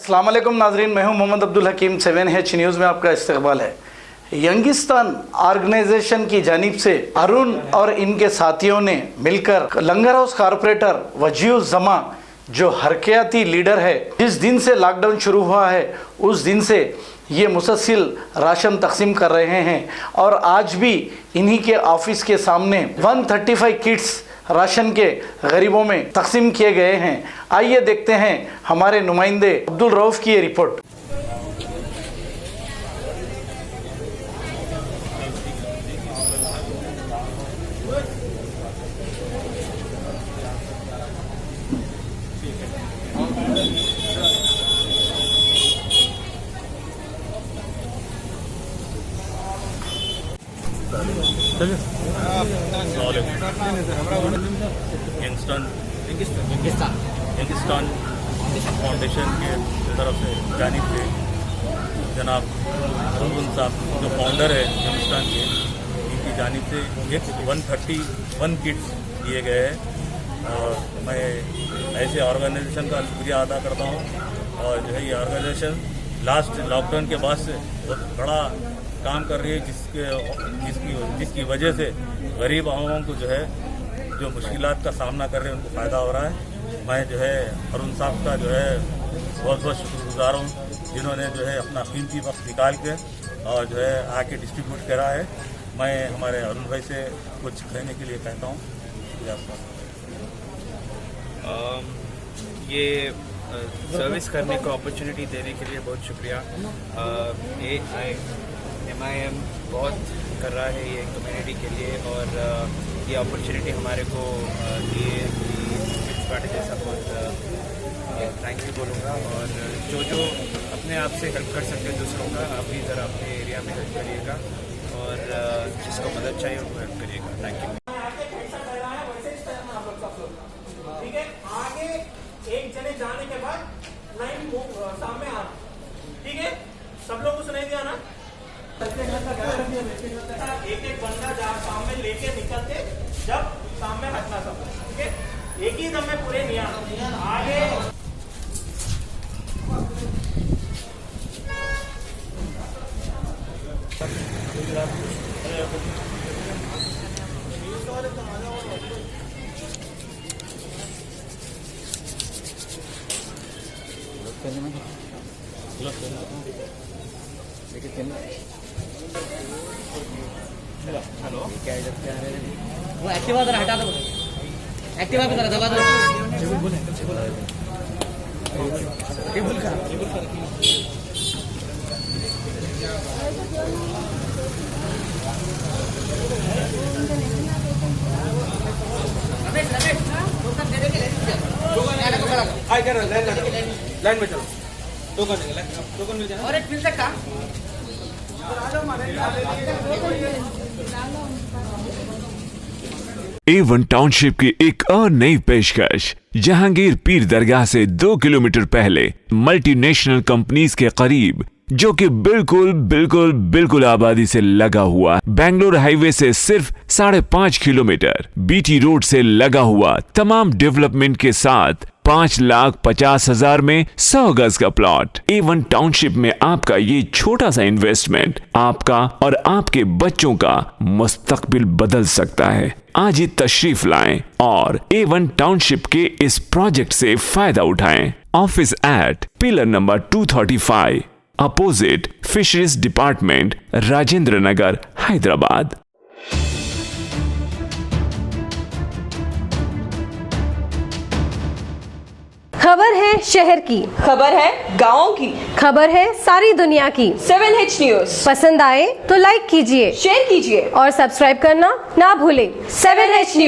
अस्सलाम वालेकुम नाजरीन, मैं हूं मोहम्मद अब्दुल हकीम। 7H न्यूज़ में आपका इस्तकबाल है। यंगिस्तान ऑर्गेनाइजेशन की जानिब से अरुण और इनके साथियों ने मिलकर लंगर हाउस कारपोरेटर वजीउस जमा जो हरकयाती लीडर है, जिस दिन से लॉकडाउन शुरू हुआ है उस दिन से ये मुसलसल राशन तकसीम कर रहे हैं और आज भी इन्हीं के ऑफिस के सामने 135 किट्स राशन के गरीबों में तकसीम किए गए हैं। आइए देखते हैं हमारे नुमाइंदे अब्दुल रऊफ की ये रिपोर्ट। यंगिस्तान फाउंडेशन के तरफ से जानिब से जनाब अरुण साहब जो फाउंडर है यंगिस्तान के, इनकी जानिब से एक 131 किट्स दिए गए हैं और मैं ऐसे ऑर्गेनाइजेशन का शुक्रिया अदा करता हूँ। और जो है ये ऑर्गेनाइजेशन लास्ट लॉकडाउन के बाद से बहुत बड़ा काम कर रही है, जिसकी वजह से गरीब आवाम को जो है जो मुश्किलात का सामना कर रहे हैं उनको फ़ायदा हो रहा है। मैं जो है अरुण साहब का जो है बहुत बहुत शुक्रगुजार हूँ, जिन्होंने जो है अपना कीमती वक्त निकाल के और जो है आके डिस्ट्रीब्यूट करा है। मैं हमारे अरुण भाई से कुछ कहने के लिए कहता हूँ। ये सर्विस करने को अपॉर्चुनिटी देने के लिए बहुत शुक्रिया। MIM बहुत कर रहा है ये कम्युनिटी के लिए और ये अपॉर्चुनिटी हमारे को दिए पार्टी जैसा बहुत थैंक यू बोलूँगा। और जो अपने आप से हेल्प कर सकते हैं दूसरों का, आप भी ज़रा अपने एरिया में हेल्प करिएगा और जिसको मदद चाहिए उनको हेल्प करिएगा। Thank you. ठीक है, आगे एक जने जाने के बाद लाइन सामने आ, ठीक है, सब लोग को सुनाई दिया ना। एक एक बंदा जहाँ सामने लेके निकलते जब सामने हटना सब, ठीक है, एक ही दम में पूरे नहीं आना आगे। हेलो, वो एक्टिवा जरा हटा दो, एक्टिवा पे जरा दबा दो। टेबल का लाइन में चलो, टोकन मिल जाए और एक मिल सकता। A1 टाउनशिप की एक और नई पेशकश। जहांगीर पीर दरगाह से 2 किलोमीटर पहले मल्टीनेशनल कंपनीज के करीब, जो कि बिल्कुल आबादी से लगा हुआ, बेंगलोर हाईवे से सिर्फ 5.5 किलोमीटर, BT रोड से लगा हुआ, तमाम डेवलपमेंट के साथ 5,50,000 में 100 गज का प्लॉट। A1 टाउनशिप में आपका ये छोटा सा इन्वेस्टमेंट आपका और आपके बच्चों का मुस्तकबिल बदल सकता है। आज ही तशरीफ लाएं और A1 टाउनशिप के इस प्रोजेक्ट से फायदा उठाएं। Office at pillar number 235 opposite fisheries department, Rajendra Nagar, Hyderabad. खबर है शहर की, खबर है गाँव की, खबर है सारी दुनिया की। 7H न्यूज़ पसंद आए तो लाइक कीजिए, शेयर कीजिए और सब्सक्राइब करना ना भूलें। 7H news.